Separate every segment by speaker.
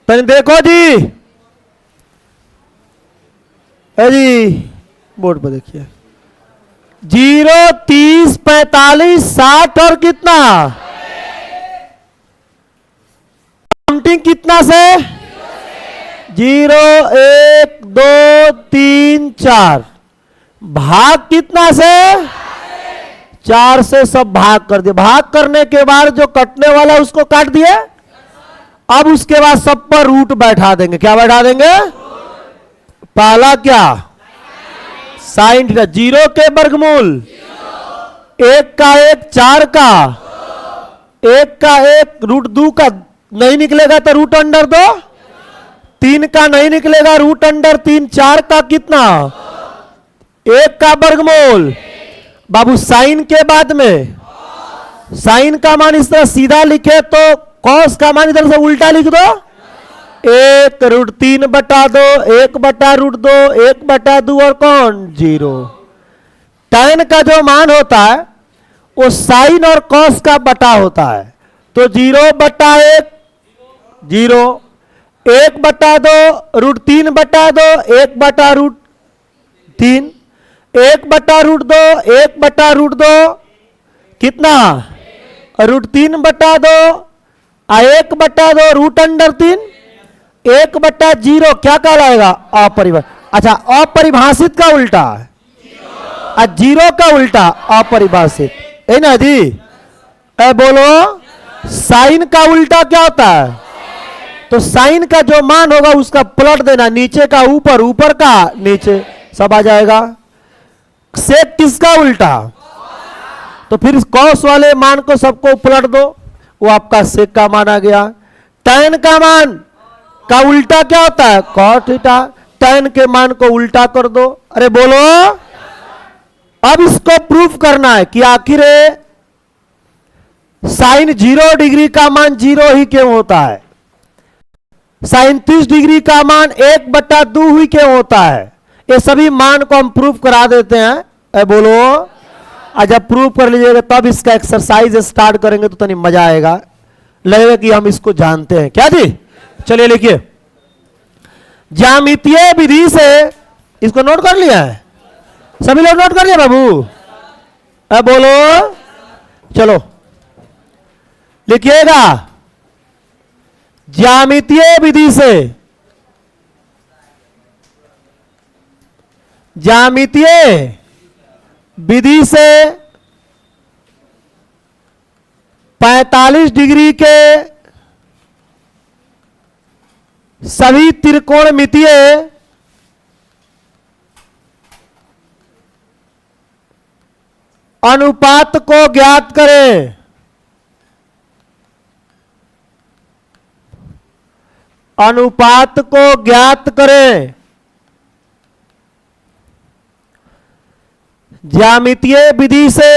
Speaker 1: तो देखो जी, जी बोर्ड पर देखिए, 0, 30, 45, 60 और कितना काउंटिंग कितना से 0, 1, 2, 3, 4 भाग कितना से 4 से सब भाग कर दिया। भाग करने के बाद जो कटने वाला उसको काट दिए। अब उसके बाद सब पर रूट बैठा देंगे। क्या बैठा देंगे? पहला क्या साइन थीटा, 0 के वर्गमूल 1 का 1, 4 का 1 का 1, रूट 2 का नहीं निकलेगा तो रूट अंडर 2, 3 का नहीं निकलेगा रूट अंडर 3, 4 का कितना 1 का वर्गमूल। बाबू साइन के बाद में साइन का मान इस तरह सीधा लिखे तो कॉस का मान इधर से उल्टा लिख दो, 1 रूट 3 बटा 2, 1 बटा रूट 2, 1 बटा 2 और कौन 0। tan का जो मान होता है वो साइन और कॉस का बटा होता है। तो 0 बटा 1 0, 1 बटा 2 रूट 3 बटा 2, 1 बटा रूट 3, 1 बटा रूट 2, 1 बटा रूट 2 कितना रूट 3 बटा 2, 1 बटा 2 रूट अंडर 3, 1 बटा 0 क्या कहलाएगा अपरिभाषित। अच्छा अपरिभाषित का उल्टा है, 0 का उल्टा अपरिभाषित है ना जी। बोलो साइन का उल्टा क्या होता है? तो साइन का जो मान होगा उसका पलट देना, नीचे का ऊपर, ऊपर का नीचे, सब आ जाएगा। सेक किसका उल्टा? तो फिर कॉस वाले मान को सबको पलट दो, वो आपका सेक का मान आ गया। tan का मान का उल्टा क्या होता है? cot theta. tan के मान को उल्टा कर दो। अरे बोलो, अब इसको प्रूफ करना है कि आखिर साइन 0 डिग्री का मान 0 ही क्यों होता है, साइन 30 डिग्री का मान 1 बटा 2 ही क्यों होता है। ये सभी मान को हम प्रूफ करा देते हैं। बोलो, जब प्रूव कर लीजिएगा तब इसका एक्सरसाइज स्टार्ट करेंगे तो तनी मजा आएगा, लगेगा कि हम इसको जानते हैं। क्या जी? चलिए लिखिए, ज्यामितीय विधि से, इसको नोट कर लिया है सभी लोग? नोट कर लिया बाबू? बोलो, चलो लिखिएगा, ज्यामितीय विधि से, ज्यामितीय विधि से 45 डिग्री के सभी त्रिकोणमितीय अनुपात को ज्ञात करें। अनुपात को ज्ञात करें। ज्यामितीय विधि से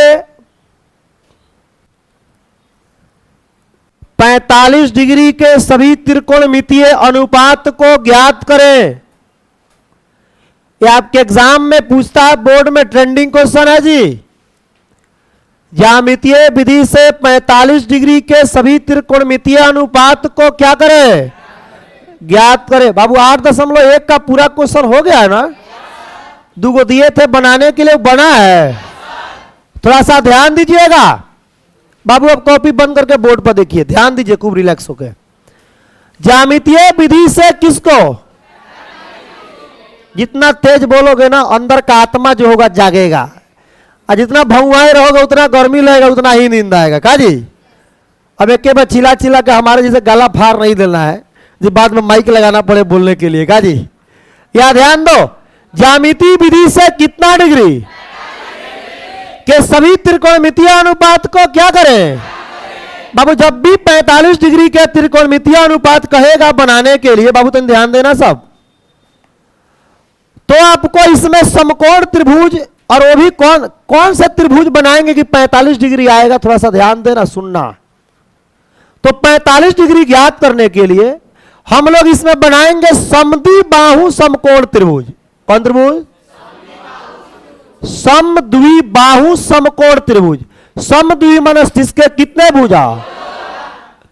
Speaker 1: 45 डिग्री के सभी त्रिकोणमितीय अनुपात को ज्ञात करें। ये आपके एग्जाम में पूछता है, बोर्ड में ट्रेंडिंग क्वेश्चन है जी। ज्यामितीय विधि से 45 डिग्री के सभी त्रिकोणमितीय अनुपात को क्या करें? ज्ञात करें। बाबू 8.1 का पूरा क्वेश्चन हो गया है ना? 2 दिए थे बनाने के लिए, बना है। थोड़ा सा ध्यान दीजिएगा बाबू, अब कॉपी बंद करके बोर्ड पर देखिए, ध्यान दीजिए खूब रिलैक्स होकर। ज्यामितीय विधि से किसको? जितना तेज बोलोगे ना अंदर का आत्मा जो होगा जागेगा, और जितना भौंवाए रहोगे उतना गर्मी लगेगा, उतना ही नींद आएगा। का जी? अब एक बार चिल्ला चिल्ला के हमारे जैसे गला फाड़ नहीं देना है जो बाद में माइक लगाना पड़े बोलने के लिए। का जी? या ध्यान दो, ज्यामितीय विधि से कितना डिग्री के सभी त्रिकोणमितीय अनुपात को क्या करें? बाबू जब भी 45 डिग्री के त्रिकोणमितीय अनुपात कहेगा बनाने के लिए, बाबू तुम ध्यान देना सब, तो आपको इसमें समकोण त्रिभुज, और वो भी कौन से त्रिभुज बनाएंगे कि 45 डिग्री आएगा, थोड़ा सा ध्यान देना सुनना। तो 45 डिग्री ज्ञात करने के लिए हम लोग इसमें बनाएंगे समद्विबाहु समकोण त्रिभुज। कौन त्रिभुज? समद्विबाहु समकोण त्रिभुज। समद्वि मनस्थित के कितने भुजा?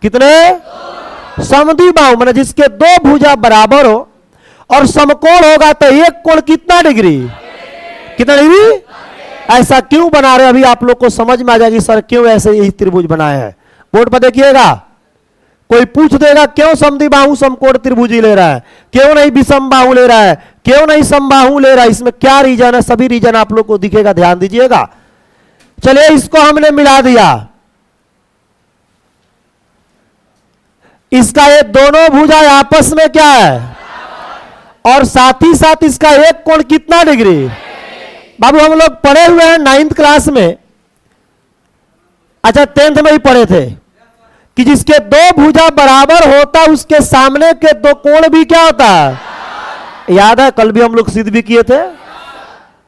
Speaker 1: कितने? समद्विबाहु माने जिसके दो भुजा बराबर हो और समकोण होगा तो एक कोण कितना डिग्री? कितना डिग्री? ऐसा क्यों बना रहे? अभी आप लोग को समझ में आ जाएगी सर क्यों ऐसे यही त्रिभुज बनाए हैं। बोर्ड पर देखिएगा, कोई पूछ देगा क्यों समद्विबाहु समकोण त्रिभुज ले रहा है, क्यों नहीं विषम बाहु ले रहा है, क्यों नहीं समबाहु ले रहा है, इसमें क्या रीजन है? सभी रीजन आप लोग को दिखेगा, ध्यान दीजिएगा। चलिए इसको हमने मिला दिया, इसका ये दोनों भुजा आपस में क्या है, और साथ ही साथ इसका एक कोण कितना डिग्री? बाबू हम लोग पढ़े हुए हैं 9th क्लास में, अच्छा 10th में ही पढ़े थे कि जिसके दो भुजा बराबर होता उसके सामने के दो कोण भी क्या होता है? याद है, कल भी हम लोग सिद्ध भी किए थे।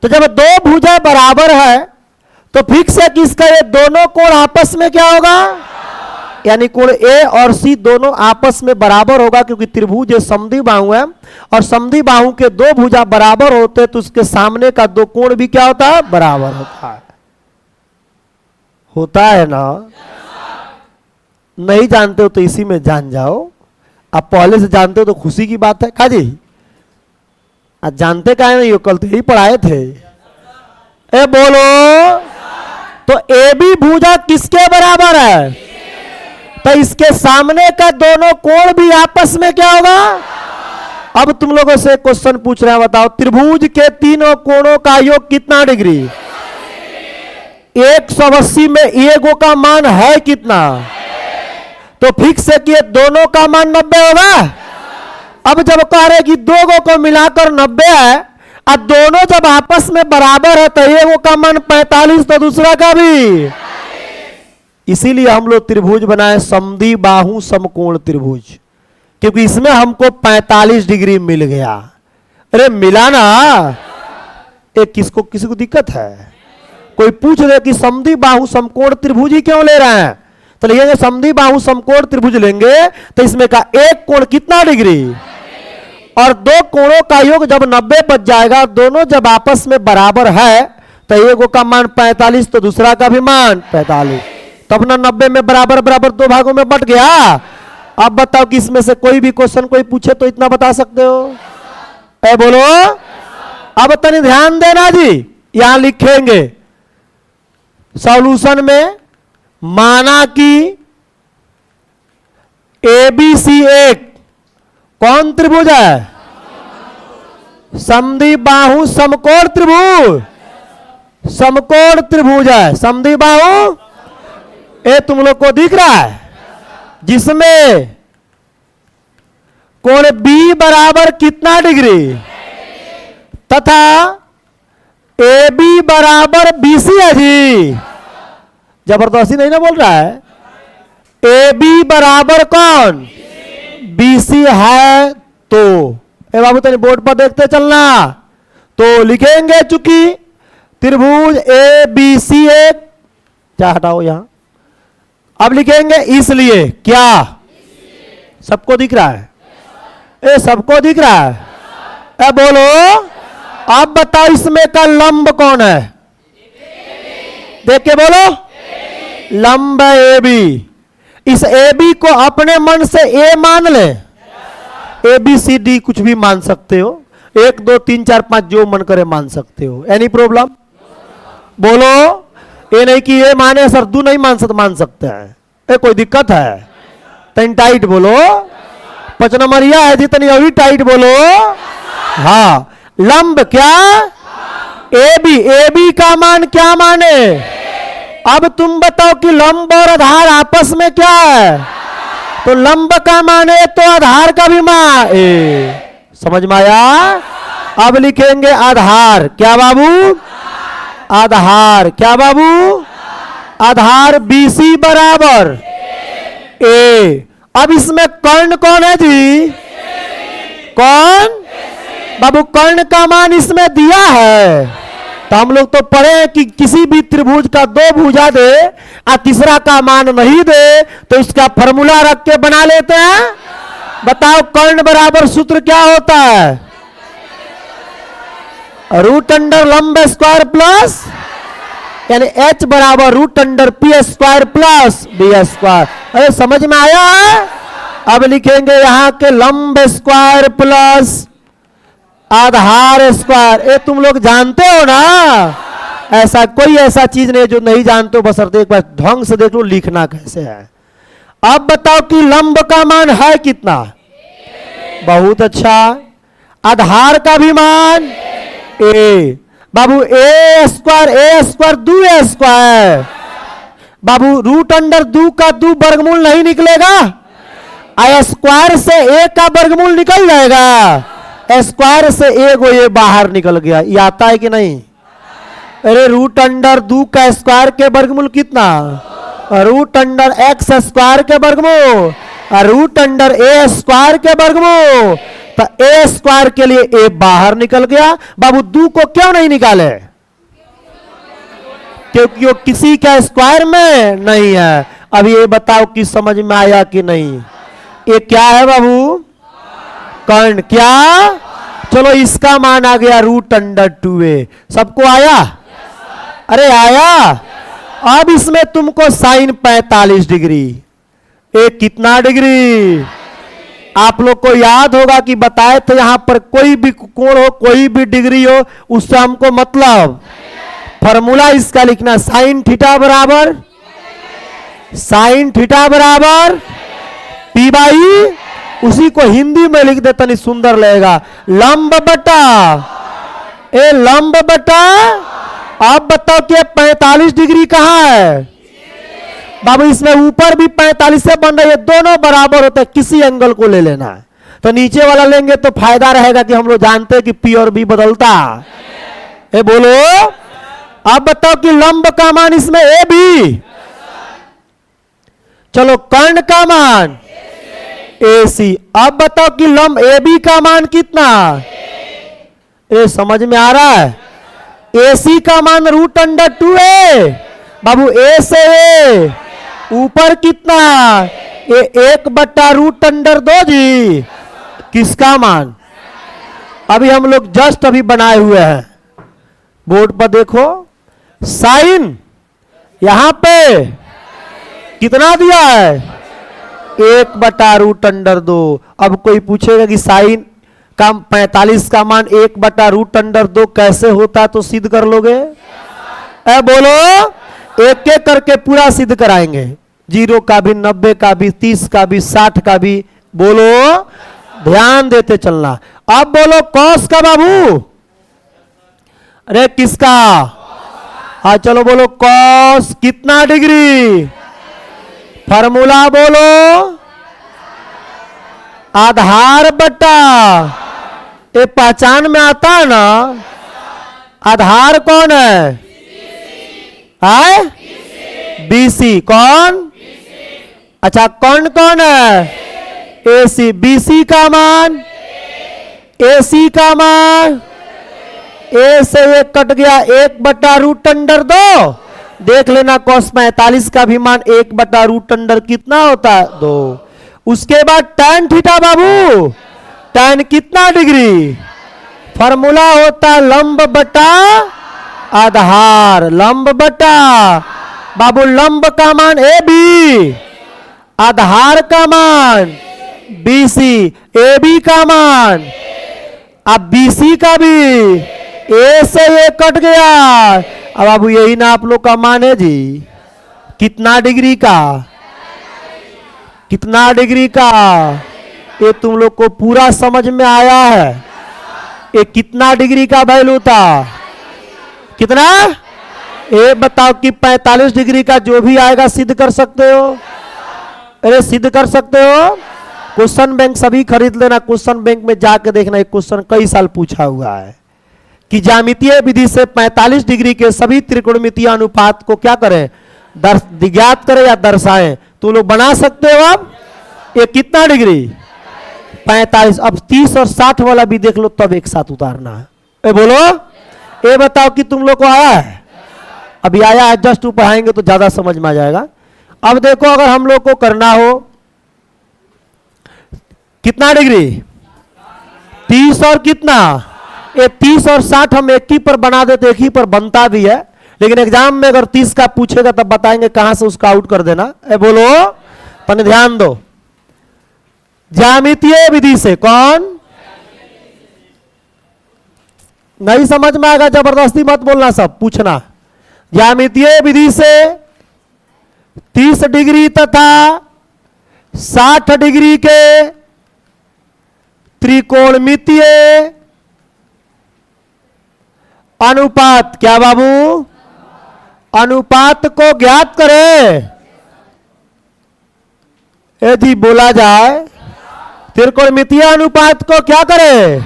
Speaker 1: तो जब दो भुजा बराबर है तो फिक्स है कि इसका ये दोनों कोण आपस में क्या होगा, यानी कोण ए और सी दोनों आपस में बराबर होगा, क्योंकि त्रिभुज ये समद्विबाहु है और समद्विबाहु के दो भुजा बराबर होते तो उसके सामने का दो कोण भी क्या होता है? बराबर होता है। होता है ना? नहीं जानते हो तो इसी में जान जाओ, आप पहले से जानते हो तो खुशी की बात है। का जी आज जानते का नहीं हो, कल तो यही पढ़ाए थे। ए बोलो, तो ए बी भुजा किसके बराबर है? तो इसके सामने का दोनों कोण भी आपस में क्या होगा? अब तुम लोगों से क्वेश्चन पूछ रहे हैं, बताओ त्रिभुज के तीनों कोणों का योग कितना डिग्री? 180 में एगो का मान है कितना? तो फिक्स है कि ये दोनों का मान 90 होगा। अब जब कह रहे कि दो गो को मिलाकर 90 है, अब दोनों जब आपस में बराबर है तो एगो का मान 45 तो दूसरा का भी, इसीलिए हम लोग त्रिभुज बनाए समद्विबाहु समकोण त्रिभुज, क्योंकि इसमें हमको 45 डिग्री मिल गया। अरे मिला ना? एक किसको किसी को दिक्कत है? कोई पूछ रहे कि समद्विबाहु समकोण त्रिभुज ही क्यों ले रहे हैं, तो लिखेंगे समद्विबाहु समकोण त्रिभुज लेंगे तो इसमें का एक कोण कितना डिग्री और दो कोणों का योग जब 90 बच जाएगा, दोनों जब आपस में बराबर है तो एगो का मान 45 तो दूसरा का भी मान 45, तब ना 90 में बराबर बराबर दो भागों में बट गया। अब बताओ कि इसमें से कोई भी क्वेश्चन कोई पूछे तो इतना बता सकते हो? ए बोलो। अब तनी ध्यान देना जी, यहां लिखेंगे सॉल्यूशन में, माना कि एबीसी एक कौन त्रिभुज है? समद्विबाहु समकोण त्रिभुज, समकोण त्रिभुज है समद्विबाहु। ये तुम लोग को दिख रहा है, जिसमें कोण बी बराबर कितना डिग्री तथा ए बी बराबर बीसी है जी। जबरदस्ती नहीं ना बोल रहा है। ए बी बराबर कौन? बीसी है। तो ए बाबू तेरे बोर्ड पर देखते चलना, तो लिखेंगे चूंकि त्रिभुज ए बी सी एक, क्या हटाओ यहां, अब लिखेंगे इसलिए क्या? सबको दिख रहा है? ए सबको दिख रहा है? ए बोलो। अब बताओ इसमें का लंब कौन है? देख के बोलो। लंब ए बी। इस ए बी को अपने मन से ए मान ले, ए बी सी डी कुछ भी मान सकते हो, 1 2 3 4 5 जो मन करे मान सकते हो, एनी प्रॉब्लम? बोलो। ये नहीं कि ये माने सरदू नहीं मान सकते हैं, ये कोई दिक्कत है? तन टाइट बोलो। 5 नंबरिया है जितनी अभी टाइट बोलो। हाँ, लंब क्या? ए बी का मान क्या माने? अब तुम बताओ कि लंब और आधार आपस में क्या है? तो लंब का माने तो आधार का भी मान। समझ में आया? अब लिखेंगे आधार। क्या बाबू? आधार। क्या बाबू? आधार बीसी बराबर ए। अब इसमें कर्ण कौन है जी? कौन? बाबू कर्ण का मान इसमें दिया है, तो हम लोग तो पढ़े कि किसी भी त्रिभुज का 2 भुजा दे और तीसरा का मान नहीं दे तो इसका फॉर्मूला रख के बना लेते हैं। बताओ कर्ण बराबर सूत्र क्या होता है? रूट अंडर लंब स्क्वायर प्लस यानी h बराबर root under P square plus B square. अरे समझ में आया है? अब लिखेंगे यहां के लंब स्क्वायर प्लस आधार स्क्वायर। ये तुम लोग जानते हो ना, ऐसा कोई ऐसा चीज नहीं जो नहीं जानते हो, बशर्ते एक बार ढंग से देख लो लिखना कैसे है। अब बताओ कि लंब का मान है कितना? बहुत अच्छा। आधार का भी मान ए। बाबू ए स्क्वायर दू ए स्क्वायर। बाबू रूट अंडर दू का दू वर्गमूल नहीं निकलेगा? आ स्क्वायर से ए का वर्गमूल निकल जाएगा। स्क्वायर से ए को ये बाहर निकल गया। ये आता है कि नहीं? अरे रूट अंडर दू का स्क्वायर के वर्गमूल कितना? रूट अंडर एक्स स्क्वायर के वर्गमूल, रूट अंडर ए स्क्वायर के वर्गमूल। तो ए स्क्वायर के लिए ए बाहर निकल गया। बाबू दू को क्यों नहीं निकाले? क्योंकि वो किसी का स्क्वायर में नहीं है। अब ये बताओ कि समझ में आया कि नहीं? ये क्या है बाबू? कर्ण। क्या? चलो इसका मान आ गया रूट अंडर 2a। सबको आया? अरे आया। अब इसमें तुमको साइन 45 डिग्री। एक कितना डिग्री? आप लोग को याद होगा कि बताए थे यहां पर कोई भी कोण हो, कोई भी डिग्री हो, उससे हमको मतलब फॉर्मूला इसका लिखना, साइन थीटा बराबर पी बाई, उसी को हिंदी में लिख दे तनी सुंदर लगेगा, लंब बटा ए लंब बटा। आप बताओ कि 45 डिग्री कहां है? बाबू इसमें ऊपर भी 45 से बन रही है, दोनों बराबर होते हैं, किसी एंगल को ले लेना है। तो नीचे वाला लेंगे तो फायदा रहेगा कि हम लोग जानते हैं कि पी और बी बदलता है। बोलो। अब बताओ कि लंब का मान इसमें ए बी। चलो कर्ण का मान ए सी। अब बताओ कि लंब ए बी का मान कितना? ए समझ में आ रहा है? ए सी का मान रूट अंडर 2a। बाबू ए से ए ऊपर कितना? ए 1 रूट अंडर 2 जी। किसका मान? अभी हम लोग जस्ट अभी बनाए हुए हैं, बोर्ड पर देखो। साइन यहां पे कितना दिया है? 1 रूट अंडर 2। अब कोई पूछेगा कि साइन का 45 का मान 1 रूट अंडर 2 कैसे होता है, तो सिद्ध कर लोगे? बोलो। एक एक करके पूरा सिद्ध कराएंगे, 0 का भी, 90 का भी, 30 का भी, 60 का भी। बोलो, ध्यान देते चलना। अब बोलो कॉस का बाबू। अरे किसका? हाँ चलो बोलो कॉस कितना डिग्री? फॉर्मूला बोलो, आधार बटा ये पहचान में आता है ना। आधार कौन है? बीसी। कौन? अच्छा कौन कौन है? एसी। बीसी का मान? एसी का मान ए से 1 कट गया, 1 रूट अंडर 2। देख लेना कॉस 45 का भी मान 1 रूट अंडर कितना होता है? 2। उसके बाद tan थीटा बाबू, tan कितना डिग्री? फॉर्मूला होता है लंब बटा आधार। लंब बटा बाबू, लंब का मान ए बी, आधार का मान बी सी। ए बी का मान, अब बी सी का भी ए से ये कट गया। अब बाबू यही ना आप लोग का मान है जी। कितना डिग्री का? कितना डिग्री का? ये तुम लोग को पूरा समझ में आया है? ये कितना डिग्री का वैल्यू था? कितना? ये बताओ कि 45 डिग्री का जो भी आएगा सिद्ध कर सकते हो? अरे सिद्ध कर सकते हो। क्वेश्चन बैंक सभी खरीद लेना, क्वेश्चन बैंक में जाके देखना, एक क्वेश्चन कई साल पूछा हुआ है कि ज्यामितीय विधि से 45 डिग्री के सभी त्रिकोणमितीय अनुपात को क्या करें? ज्ञात करें या दर्शाएं। तो लोग बना सकते हो। अब ये कितना डिग्री? 45। अब 30 और 60 वाला भी देख लो, तब एक साथ उतारना है। बोलो, ये बताओ कि तुम लोग को आया है? अभी आया है, जस्ट ऊपर आएंगे तो ज्यादा समझ में आ जाएगा। अब देखो, अगर हम लोग को करना हो कितना डिग्री? 30 और कितना? ये 30 और 60 हम एक ही पर बना देते, एक ही पर बनता भी है, लेकिन एग्जाम में अगर 30 का पूछेगा तब बताएंगे कहां से उसका आउट कर देना। ए बोलो, पर ध्यान दो, ज्यामितीय विधि से। कौन नहीं समझ में आएगा जबरदस्ती मत बोलना, सब पूछना। ज्यामितीय विधि से 30 डिग्री तथा 60 डिग्री के त्रिकोणमितीय अनुपात, क्या बाबू, अनुपात को ज्ञात करें। यदि बोला जाए त्रिकोणमितीय अनुपात को क्या करें,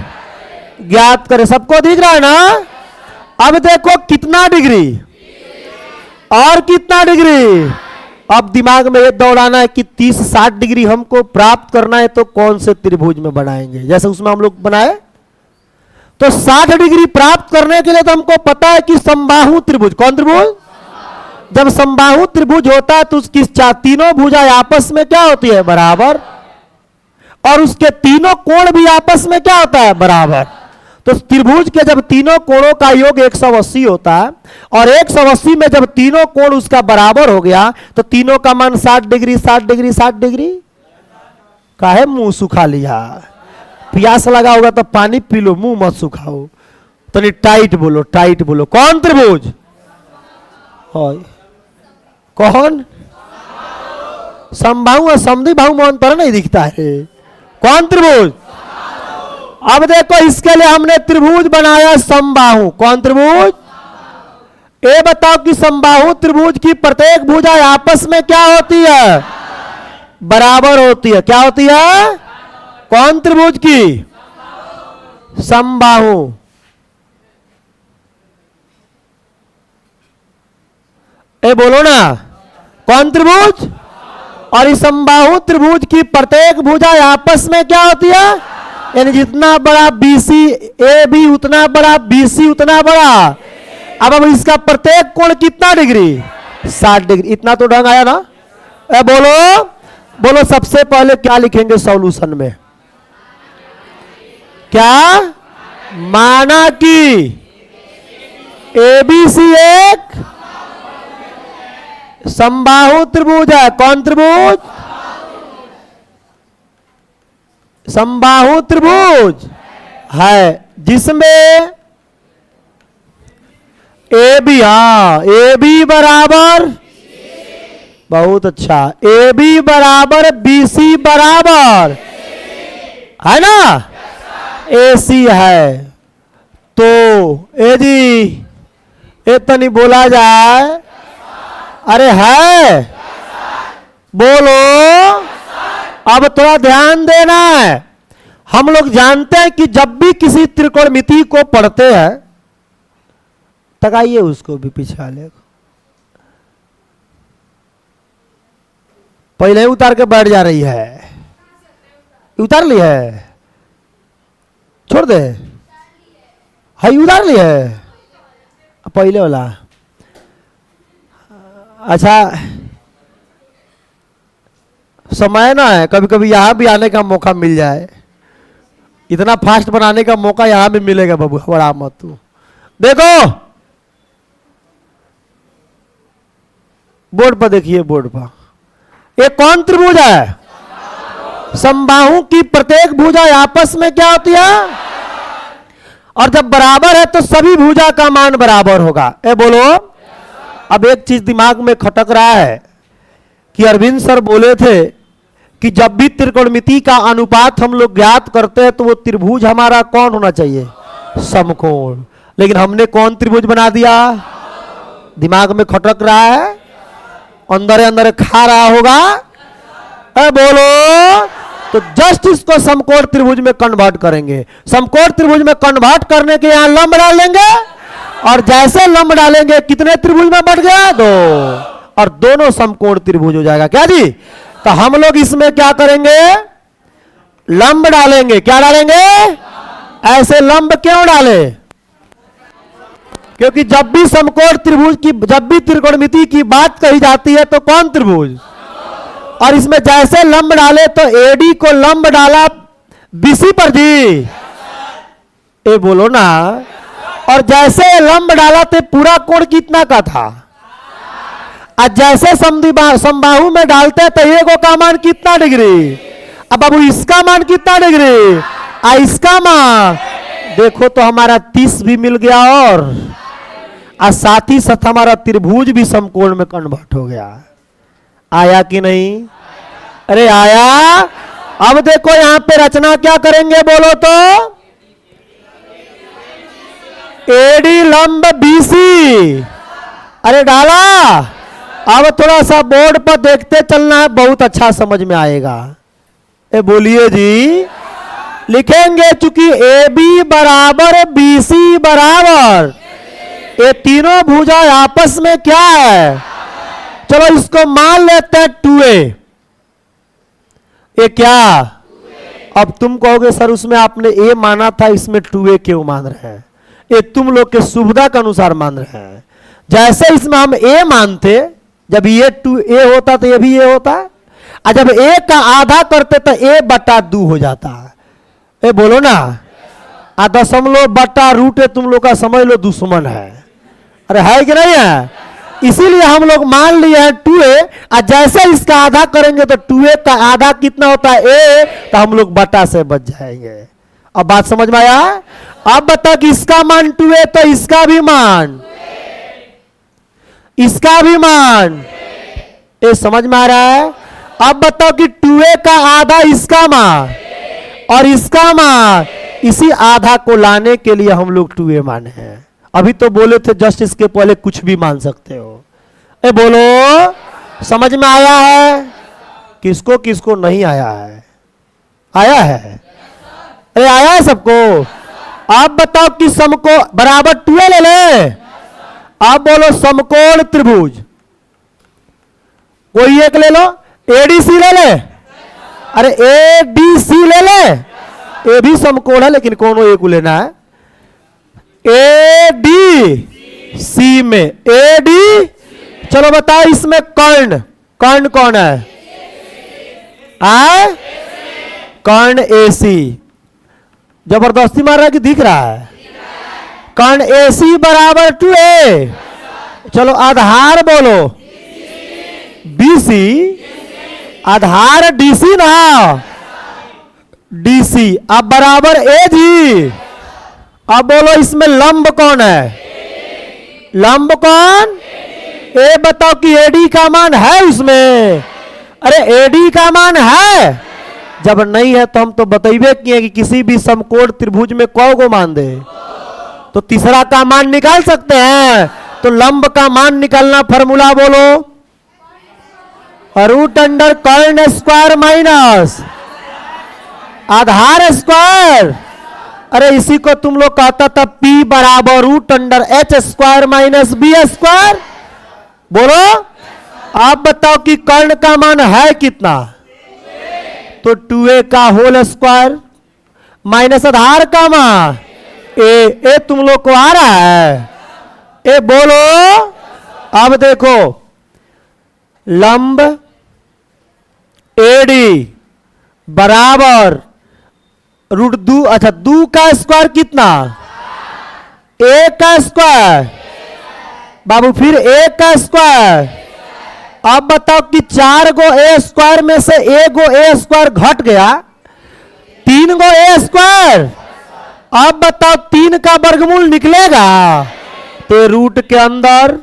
Speaker 1: ज्ञात करें। सबको दिख रहा है ना। अब देखो कितना डिग्री और कितना डिग्री। अब दिमाग में ये दौड़ाना है कि 30-60 डिग्री हमको प्राप्त करना है तो कौन से त्रिभुज में बनाएंगे। जैसे उसमें हम लोग बनाए तो 60 डिग्री प्राप्त करने के लिए तो हमको पता है कि समबाहु त्रिभुज। कौन त्रिभुज? जब समबाहु त्रिभुज होता है तो उसकी तीनों भुजाएं आपस में क्या होती है, बराबर, और उसके तीनों कोण भी आपस में क्या होता है, बराबर। तो त्रिभुज के जब तीनों कोणों का योग 180 होता है और 180 में जब तीनों कोण उसका बराबर हो गया तो तीनों का मान 60 डिग्री 60 डिग्री 60 डिग्री। काहे मुंह सुखा लिया? प्यास लगा होगा तो पानी पी लो, मुंह मत सुखाओ। तो नहीं, टाइट बोलो, टाइट बोलो। कौन त्रिभुज? कौन? समबाहु और समद्विबाहु में अंतर नहीं दिखता है। कौन त्रिभुज? अब देखो इसके लिए हमने त्रिभुज बनाया समबाहु। कौन त्रिभुज? ये बताओ कि समबाहु त्रिभुज की प्रत्येक भुजा आपस में क्या होती है, बराबर होती है। क्या होती है? कौन त्रिभुज की? समबाहु। ए बोलो ना, कौन त्रिभुज? और इस समबाहु त्रिभुज की प्रत्येक भुजा आपस में क्या होती है, यानी जितना बड़ा BC AB उतना बड़ा BC उतना बड़ा। अब इसका प्रत्येक कोण कितना डिग्री, 60 डिग्री। इतना तो ढंग आया ना। ए बोलो, बोलो सबसे पहले क्या लिखेंगे सॉल्यूशन में? क्या? माना कि ABC एक समबाहु त्रिभुज है। कौन त्रिभुज? समबाहु त्रिभुज है जिसमें AB, AB बराबर, बहुत अच्छा, AB बराबर BC बराबर है ना, AC है। तो यदि इतनी बोला जाए, अरे है, बोलो। अब थोड़ा ध्यान देना है। हम लोग जानते हैं कि जब भी किसी त्रिकोणमिति को पढ़ते हैं, तकाइए उसको भी पीछे वाले को, पहले ही उतार के बैठ जा रही है। उतार ली है, छोड़ दे, हाई उतार ली है पहले वाला। अच्छा, समय ना है, कभी कभी यहां भी आने का मौका मिल जाए। इतना फास्ट बनाने का मौका यहां भी मिलेगा बाबू, बड़ा मत तू। देखो बोर्ड पर, देखिए बोर्ड पर, ये कौन त्रिभुज है? समबाहु की प्रत्येक भुजा आपस में क्या होती है, और जब बराबर है तो सभी भुजा का मान बराबर होगा। ए बोलो। अब एक चीज दिमाग में खटक रहा है कि अरविंद सर बोले थे कि जब भी त्रिकोणमिति का अनुपात हम लोग ज्ञात करते हैं तो वो त्रिभुज हमारा कौन होना चाहिए, समकोण। लेकिन हमने कौन त्रिभुज बना दिया? दिमाग में खटक रहा है, अंदर अंदर खा रहा होगा। बोलो। तो जस्ट इसको समकोण त्रिभुज में कन्वर्ट करेंगे। समकोण त्रिभुज में कन्वर्ट करने के यहां लंब डाल लेंगे, और जैसे लंब डालेंगे कितने त्रिभुज में बढ़ गया, 2, और दोनों समकोण त्रिभुज हो जाएगा। क्या जी? तो हम लोग इसमें क्या करेंगे, लंब डालेंगे। क्या डालेंगे? ऐसे लंब क्यों डाले? क्योंकि जब भी समकोण त्रिभुज की, जब भी त्रिकोणमिति की बात कही जाती है तो कौन त्रिभुज, और इसमें जैसे लंब डाले तो AD को लंब डाला BC पर जी। ए बोलो ना। और जैसे लंब डाला तो पूरा कोण कितना का था, और जैसे समबाहु में डालते तो एगो का मान कितना डिग्री। अब बाबू इसका मान कितना डिग्री, और इसका मान देखो तो हमारा 30 भी मिल गया, और साथ ही साथ हमारा त्रिभुज भी समकोण में कन्वर्ट हो गया। आया कि नहीं? अरे आया। अब देखो यहां पे रचना क्या करेंगे बोलो तो, एडी लंब बीसी। अरे डाला। अब थोड़ा सा बोर्ड पर देखते चलना है, बहुत अच्छा समझ में आएगा। ए बोलिए जी। लिखेंगे चूंकि ए बी बराबर बी सी बराबर, ये तीनों भुजा आपस में क्या है, चलो इसको मान लेते हैं 2a। ये क्या, अब तुम कहोगे सर उसमें आपने a माना था, इसमें 2a क्यों मान रहे हैं? ये तुम लोग के सुविधा के अनुसार मान रहे हैं। जैसे इसमें हम a मानते, जब ये 2a होता तो ये भी a होता, और जब a का आधा करते तो a बटा 2 हो जाता। ए बोलो ना, आ दशमलव बटा रूट है, तुम लोग का समझ लो दुश्मन है। अरे है कि नहीं है? इसीलिए हम लोग मान लिए हैं 2a, और जैसे इसका आधा करेंगे तो 2a का आधा कितना होता है a, तो हम लोग बटा से बच जाएंगे। अब बात समझ में आया? अब बताओ कि इसका मान 2a तो इसका भी मान, इसका भी मान, ये समझ में आ रहा है? अब बताओ कि 2a का आधा इसका मान और इसका मान, इसी आधा को लाने के लिए हम लोग 2a माने हैं। अभी तो बोले थे जस्ट इसके पहले कुछ भी मान सकते हो। ए बोलो, समझ में आया है? किसको किसको नहीं आया है? आया है? अरे आया है सबको? आप बताओ कि समको बराबर 2a ले ले। आप बोलो समकोण त्रिभुज, कोई एक ले लो, एडीसी ले ले। अरे एडीसी ले ले, ये भी समकोण है लेकिन कोनो एक लेना है। एडी सी में, एडी, चलो बताओ इसमें कर्ण, कर्ण कौन है? आ कर्ण एसी, जबरदस्ती मार रहा है कि दिख रहा है? कर्ण एसी बराबर 2a। चलो आधार बोलो बीसी, आधार डीसी ना, डीसी। अब बराबर ए जी। अब बोलो इसमें लंब कौन है? लंब कौन? ए बताओ कि एडी का मान है उसमें? अरे एडी का मान है। जब नहीं है तो हम तो बतेबे किए कि किसी भी समकोण त्रिभुज में कौ को मान दे, तो तीसरा का मान निकाल सकते हैं। तो लंब का मान निकालना फॉर्मूला बोलो, रूट अंडर कर्ण स्क्वायर माइनस आधार स्क्वायर। अरे इसी को तुम लोग कहता था P बराबर root under H square minus B square. बोलो, आप बताओ कि कर्ण का मान है कितना? तो 2a का होल स्क्वायर माइनस आधार का मान ए तुम लोग को आ रहा है? ए बोलो। अब देखो लंब एडी बराबर रूट 2, अच्छा 2 का स्क्वायर कितना? a का स्क्वायर बाबू, फिर a का स्क्वायर। अब बताओ कि 4 गो a स्क्वायर में से 1 गो a स्क्वायर घट गया, 3 गो a स्क्वायर। अब बताओ 3 का वर्गमूल निकलेगा तो रूट के अंदर,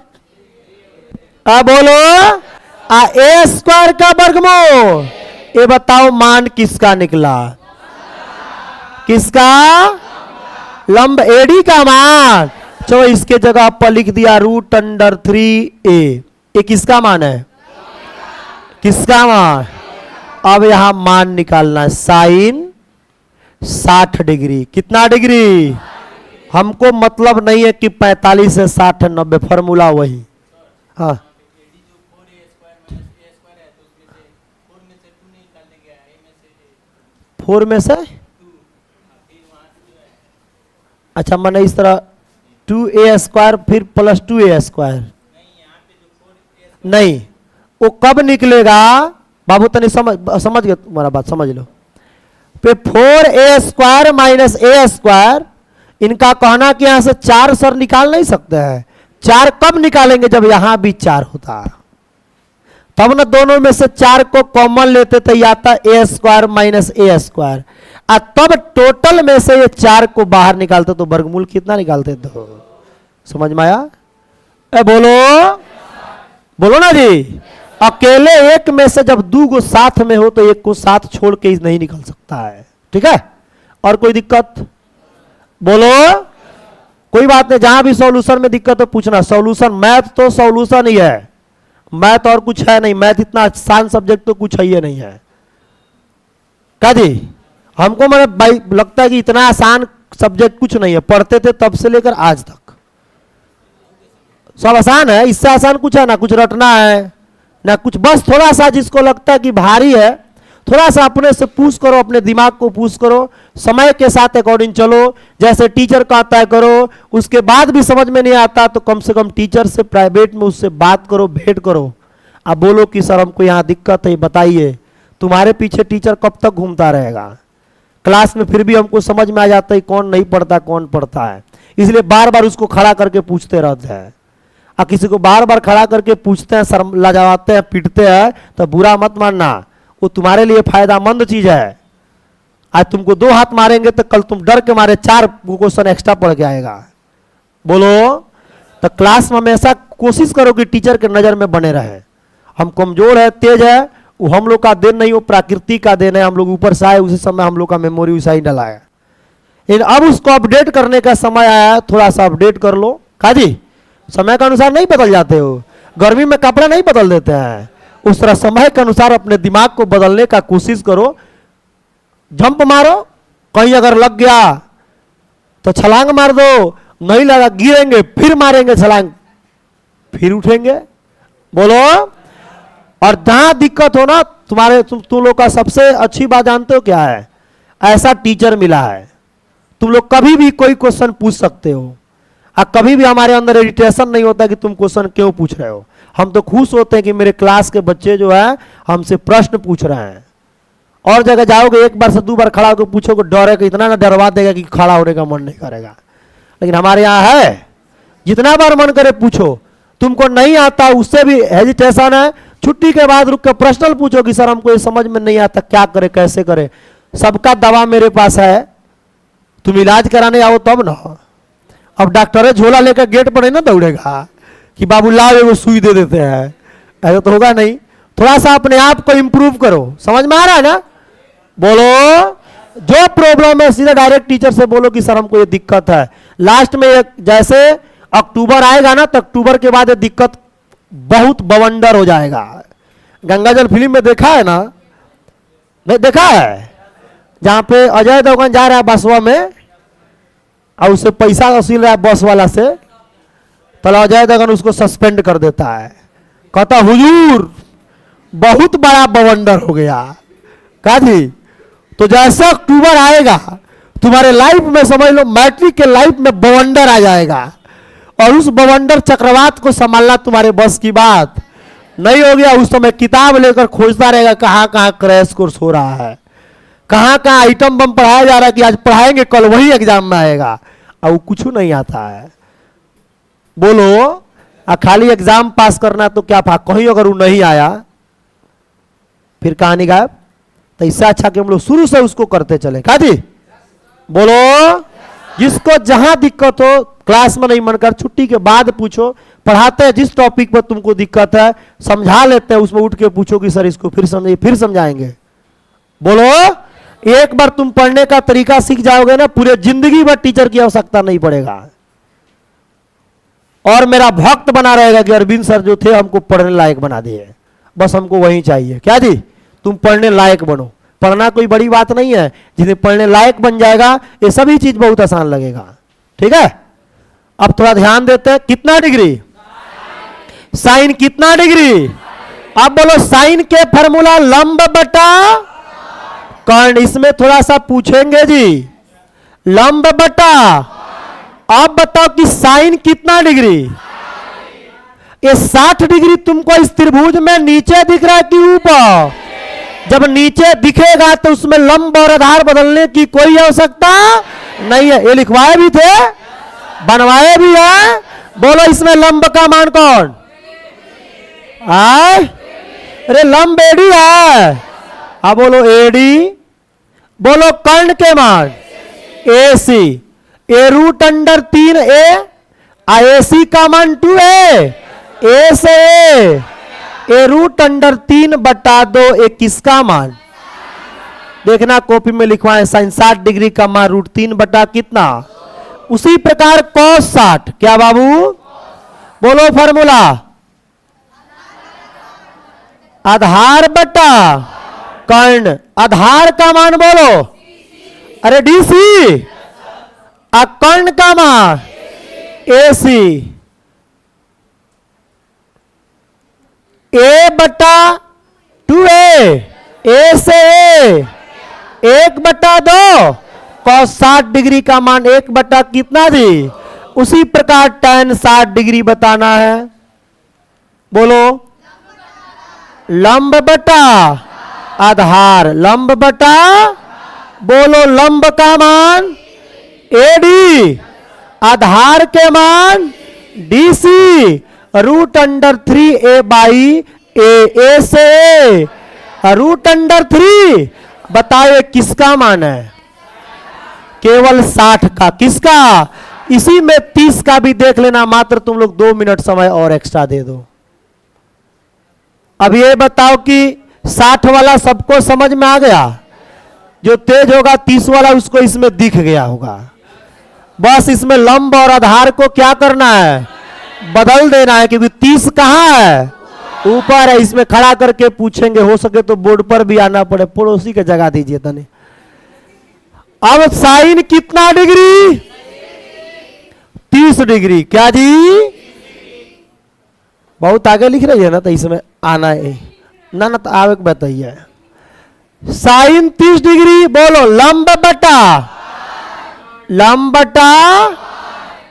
Speaker 1: अब बोलो a स्क्वायर का वर्गमूल। ये बताओ मान किसका निकला? किसका? लंब एडी का मान। चलो इसके जगह पर लिख दिया रूट अंडर 3a। ये किसका मान है? किसका मान? अब यहां मान निकालना है, साइन 60 डिग्री। कितना डिग्री? हमको मतलब नहीं है कि 45 से 60 है 90, फॉर्मूला वही। हाँ, फोर में से, अच्छा मैंने इस तरह 2a स्क्वायर फिर प्लस 2a स्क्वायर, नहीं वो कब निकलेगा बाबू? तनी समझ गए तुम्हारा बात, समझ लो। फिर 4a square minus a square, इनका कहना कि यहां से 4 सर निकाल नहीं सकते हैं। 4 कब निकालेंगे? जब यहां भी 4 होता, तब ना दोनों में से 4 को कॉमन लेते तो आता ए स्क्वायर माइनस ए स्क्वायर, और तब टोटल में से ये 4 को बाहर निकालते तो वर्गमूल कितना निकालते? 2। समझ में आया? बोलो बोलो ना जी। अकेले एक में से जब 2 को साथ में हो तो एक को साथ छोड़ के नहीं निकल सकता है। ठीक है? और कोई दिक्कत? बोलो। कोई बात नहीं, जहां भी सॉल्यूशन में दिक्कत हो पूछना। सॉल्यूशन मैथ तो सॉल्यूशन ही है, मैथ और कुछ है नहीं। मैथ इतना आसान सब्जेक्ट तो कुछ है ही नहीं है। क्या जी? हमको मेरे भाई लगता है कि इतना आसान सब्जेक्ट कुछ नहीं है। पढ़ते थे तब से लेकर आज तक सब आसान है। इससे आसान कुछ है ना, कुछ रटना है ना कुछ। बस थोड़ा सा जिसको लगता है कि भारी है, थोड़ा सा अपने से पूछ करो, अपने दिमाग को पूछ करो, समय के साथ अकॉर्डिंग चलो। जैसे टीचर कहता है करो, उसके बाद भी समझ में नहीं आता तो कम से कम टीचर से प्राइवेट में उससे बात करो, भेंट करो। अब बोलो कि सर हमको यहाँ दिक्कत है, बताइए। तुम्हारे पीछे टीचर कब तक घूमता रहेगा? क्लास में फिर भी हमको समझ में आ जाता है कौन नहीं पढ़ता कौन पढ़ता है, इसलिए बार बार उसको खड़ा करके पूछते रहते हैं। और किसी को बार बार खड़ा करके पूछते हैं, शर्म लजाते हैं, पीटते हैं, तो बुरा मत मानना, वो तुम्हारे लिए फायदामंद चीज है। आज तुमको 2 हाथ मारेंगे तो कल तुम डर के मारे 4 क्वेश्चन एक्स्ट्रा पढ़ के आएगा। बोलो। तो क्लास में हमेशा कोशिश करो कि टीचर के नजर में बने रहे। हम कमजोर है, तेज है, वो हम लोग का देन नहीं, वो प्रकृति का देन है। हम लोग ऊपर से आए, उसी समय हम लोग का मेमोरी उसा ही डला है। लेकिन अब उसको अपडेट करने का समय आया है, थोड़ा सा अपडेट कर लो। का जी? समय के अनुसार नहीं बदल जाते हो। गर्मी में कपड़ा नहीं बदल देते हैं, उस तरह समय के अनुसार अपने दिमाग को बदलने का कोशिश करो। जंप मारो, कहीं अगर लग गया तो छलांग मार दो, नहीं लगा गिरेंगे फिर मारेंगे छलांग, फिर उठेंगे। बोलो। और जहां दिक्कत हो ना, तुम लोग का सबसे अच्छी बात जानते हो क्या है? ऐसा टीचर मिला है, तुम लोग कभी भी कोई क्वेश्चन पूछ सकते हो। और कभी भी हमारे अंदर इरिटेशन नहीं होता कि तुम क्वेश्चन क्यों पूछ रहे हो। हम तो खुश होते हैं कि मेरे क्लास के बच्चे जो है हमसे प्रश्न पूछ रहे हैं। और जगह जाओगे 1 बार से 2 बार खड़ा होकर पूछोगे, डरेगा, इतना ना डरवा देगा कि खड़ा होने का मन नहीं करेगा। लेकिन हमारे यहाँ है, जितना बार मन करे पूछो। तुमको नहीं आता उससे भी हेजिटेशन है, छुट्टी के बाद रुक कर प्रश्न पूछो कि सर हमको ये समझ में नहीं आता, क्या करे कैसे करे। सबका दवा मेरे पास है, तुम इलाज कराने आओ तब ना। अब डॉक्टर झोला लेकर गेट पर नहीं ना दौड़ेगा कि बाबू लाओ एगो सुई दे देते हैं, ऐसा तो होगा नहीं। थोड़ा सा अपने आप को इंप्रूव करो। समझ में आ रहा है ना? बोलो। जो प्रॉब्लम है सीधा डायरेक्ट टीचर से बोलो कि सर हमको ये दिक्कत है। लास्ट में जैसे अक्टूबर आएगा ना, तो अक्टूबर के बाद ये दिक्कत बहुत बवंडर हो जाएगा। गंगाजल फिल्म में देखा है ना? नहीं देखा है? जहां पे अजय देवगन जा रहा है बसवा में और उससे पैसा वसूल रहा है बस वाला से, तो अजय देवगन उसको सस्पेंड कर देता है। कहता हुजूर बहुत बड़ा बवंडर हो गया। कहा जी? तो जैसा अक्टूबर आएगा तुम्हारे लाइफ में, समझ लो मैट्रिक के लाइफ में बवंडर आ जाएगा, और उस बवंडर चक्रवात को संभालना तुम्हारे बस की बात नहीं हो गया। उस समय किताब लेकर खोजता रहेगा कहां कहां क्रैश कोर्स हो रहा है, कहां कहां आइटम बम पढ़ाया जा रहा है कि आज पढ़ाएंगे कल वही एग्जाम में आएगा, और वो कुछ नहीं आता है। बोलो। खाली एग्जाम पास करना तो क्या था, कहीं अगर वो नहीं आया फिर कहानी गायब। तो इससे अच्छा कि हम लोग शुरू से उसको करते चले। का जी? बोलो। जिसको जहां दिक्कत हो क्लास में नहीं मन कर, छुट्टी के बाद पूछो। पढ़ाते हैं जिस टॉपिक पर तुमको दिक्कत है समझा लेते हैं, उसमें उठ के पूछो कि सर इसको फिर समझिए, फिर समझाएंगे। बोलो। एक बार तुम पढ़ने का तरीका सीख जाओगे ना, पूरे जिंदगी भर टीचर की आवश्यकता नहीं पड़ेगा। और मेरा भक्त बना रहेगा कि अरविंद सर जो थे हमको पढ़ने लायक बना दिए, बस हमको वही चाहिए। क्या जी? तुम पढ़ने लायक बनो। पढ़ना कोई बड़ी बात नहीं है, जिन्हें पढ़ने लायक बन जाएगा ये सभी चीज बहुत आसान लगेगा। ठीक है? अब थोड़ा ध्यान देते हैं। कितना डिग्री? साइन कितना डिग्री? अब बोलो साइन के फॉर्मूला लंब बटा कर्ण। इसमें थोड़ा सा पूछेंगे जी, लंब बटा। अब बताओ कि साइन कितना डिग्री? ये 60 डिग्री तुमको इस त्रिभुज में नीचे दिख रहा है कि ऊपर? जब नीचे दिखेगा तो उसमें लंब और आधार बदलने की कोई आवश्यकता नहीं है, ये लिखवाए भी थे, बनवाए भी है। बोलो इसमें लंब का मान कौन है? अरे लंब एडी है। अब बोलो एडी। बोलो कर्ण के मान ए सी, ए रूट अंडर 3a, ए सी का मान 2a, ए से ए रूट अंडर 3/2, ए किसका मान? देखना कॉपी में लिखवाएं, साइन 60 डिग्री का मान रूट 3 बटा कितना। उसी प्रकार cos 60 क्या बाबू? बोलो फॉर्मूला, आधार बटा कर्ण। आधार का मान बोलो, अरे डीसी। कर्ण का मान एसी, ए बटा 2a, ए से ए 1/2, cos 60 डिग्री का मान 1 कितना दी। उसी प्रकार tan 60 डिग्री बताना है। बोलो लंब बटा आधार, लंब बटा, बोलो लंब का मान एडी, आधार के मान DC, root under 3a by a से रूट अंडर 3। बताओ किसका मान है? केवल 60 का। किसका? इसी में 30 का भी देख लेना, मात्र तुम लोग 2 मिनट समय और एक्स्ट्रा दे दो। अब ये बताओ कि 60 वाला सबको समझ में आ गया? जो तेज होगा 30 वाला उसको इसमें दिख गया होगा। बस इसमें लंब और आधार को क्या करना है? बदल देना है, क्योंकि 30 कहां है? ऊपर है। इसमें खड़ा करके पूछेंगे, हो सके तो बोर्ड पर भी आना पड़े। पड़ोसी के जगह दीजिए तने। अब साइन कितना डिग्री? 30 डिग्री। क्या जी? बहुत आगे लिख रही है ना, तो इसमें आना है ना तो आवे बताइए। Sine 30 degree. बोलो लंब बटा लंब बटा।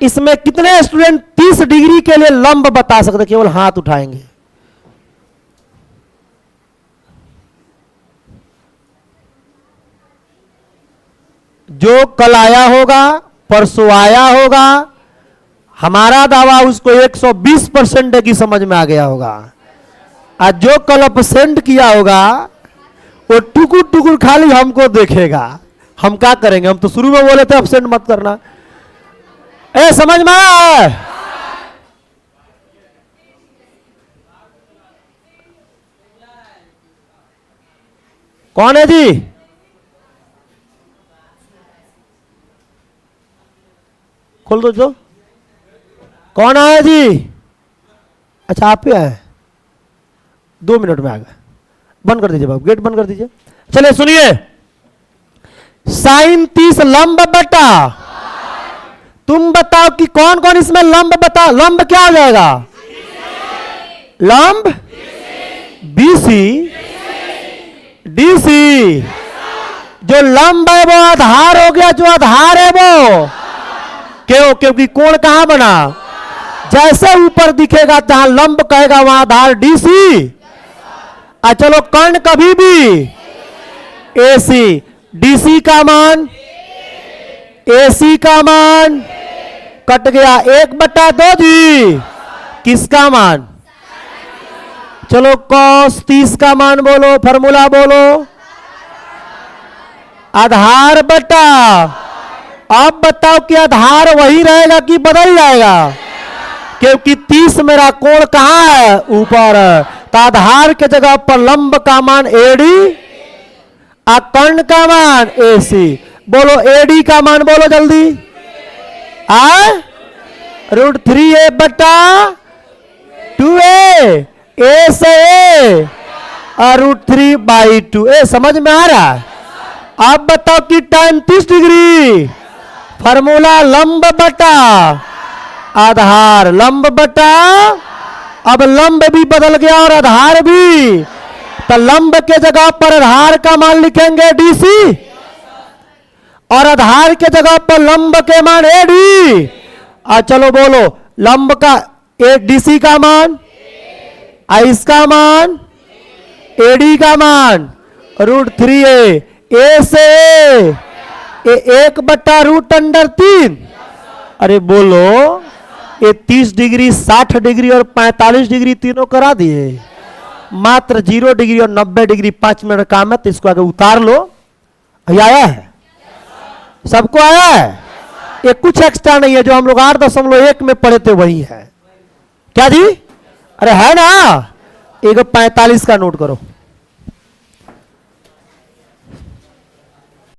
Speaker 1: इसमें कितने स्टूडेंट 30 डिग्री के लिए लंब बता सकते? केवल हाथ उठाएंगे। जो कल आया होगा, परसों आया होगा, हमारा दावा उसको 120% की समझ में आ गया होगा। आज जो कल अपसेंट किया होगा वो टुकुर टुकुर खाली हमको देखेगा। हम क्या करेंगे? हम तो शुरू में बोले थे अपसेंट मत करना। ए समझ में आया? कौन है जी? खोल दो जो। कौन आया जी? अच्छा आप ही आए, 2 मिनट में आ गए। बंद कर दीजिए बाबू, गेट बंद कर दीजिए। चलिए सुनिए, साइन 30 लंब बटा। तुम बताओ कि कौन कौन इसमें लंब बता। लंब क्या हो जाएगा? लंब बीसी डीसी। जो लंब है वो आधार हो गया। जो आधार है वो क्यों? क्योंकि कोण कहां बना? जैसे ऊपर दिखेगा जहां लंब कहेगा वहां आधार डीसी। चलो कर्ण कभी भी एसी, डीसी का मान, एसी का मान कट गया 1/2 जी। किसका मान? चलो cos 30 का मान बोलो, फॉर्मूला बोलो, आधार बटा। अब बताओ कि आधार वही रहेगा कि बदल जाएगा? क्योंकि 30 मेरा कोण कहां है? ऊपर है। तो आधार के जगह पर लंब का मान एडी, कर्ण का मान एसी। बोलो एडी का मान बोलो जल्दी। रूट 3a बटा 2a, ए से ए और रूट 3/2। ए समझ में आ रहा है? अब बताओ कि tan 30 डिग्री, फॉर्मूला लंब बटा आधार, लंब बटा। अब लंब भी बदल गया और आधार भी। तो लंब के जगह पर आधार का मान लिखेंगे डीसी और आधार के जगह पर लंब के मान एडी। चलो बोलो लंब का डीसी का मान, इसका मान, एडी का मान रूट 3a, ए से 1/√3। अरे बोलो, ये 30 डिग्री, 60 डिग्री और 45 डिग्री तीनों करा दिए। मात्र 0 डिग्री और 90 डिग्री 5 मिनट काम है, तो इसको आगे उतार लो। ये आया है, सबको आया है। ये कुछ एक्स्ट्रा नहीं है, जो हम लोग 8.1 में पढ़े थे वही है। क्या जी? अरे है ना। एक 45 का नोट करो।